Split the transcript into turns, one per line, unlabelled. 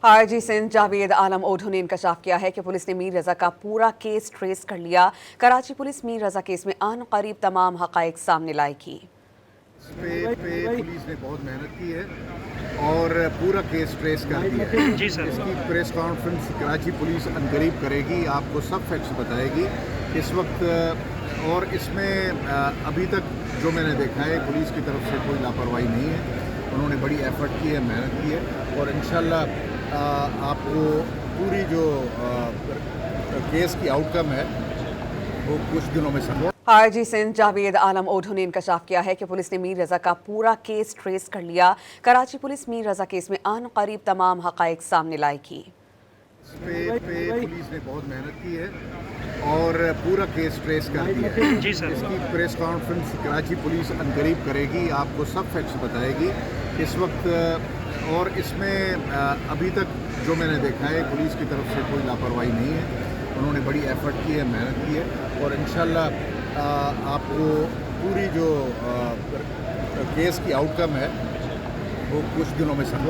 IG Sindh Javed Alam ओढू ने इंकशाफ किया है कि पुलिस ने मीर रजा का पूरा केस ट्रेस कर लिया। कराची पुलिस मीर रजा केस में आन करीब तमाम हकाइक सामने लाएगी।
पुलिस ने बहुत मेहनत की है और पूरा केस ट्रेस कर दिया है।
जी सर।
इसकी प्रेस कॉन्फ्रेंस कराची पुलिस अनकरीब करेगी, आपको सब फैक्ट्स बताएगी इस वक्त। और इसमें अभी तक जो मैंने देखा है पुलिस की तरफ से कोई लापरवाही नहीं है। उन्होंने बड़ी एफर्ट की है, मेहनत की है और इंशाल्लाह आपको पूरी जो केस की आउटकम है वो कुछ दिनों में समझ।
आईजी सिंध जावेद आलम ओढू ने इंकशाफ किया है कि पुलिस ने मीर रजा का पूरा केस ट्रेस कर लिया। कराची पुलिस मीर रजा केस में आन करीब तमाम हकाइक सामने लाएगी।
पुलिस ने बहुत मेहनत की है और पूरा केस ट्रेस कर दिया है।
जी सर।
इसकी प्रेस कॉन्फ्रेंस कराची पुलिस अनकरीब करेगी, आपको सब फैक्ट्स बताएगी इस वक्त। और इसमें अभी तक जो मैंने देखा है पुलिस की तरफ से कोई लापरवाही नहीं है। उन्होंने बड़ी एफर्ट की है, मेहनत की है और इंशाल्लाह आपको पूरी जो केस की आउटकम है वो कुछ दिनों में समझ।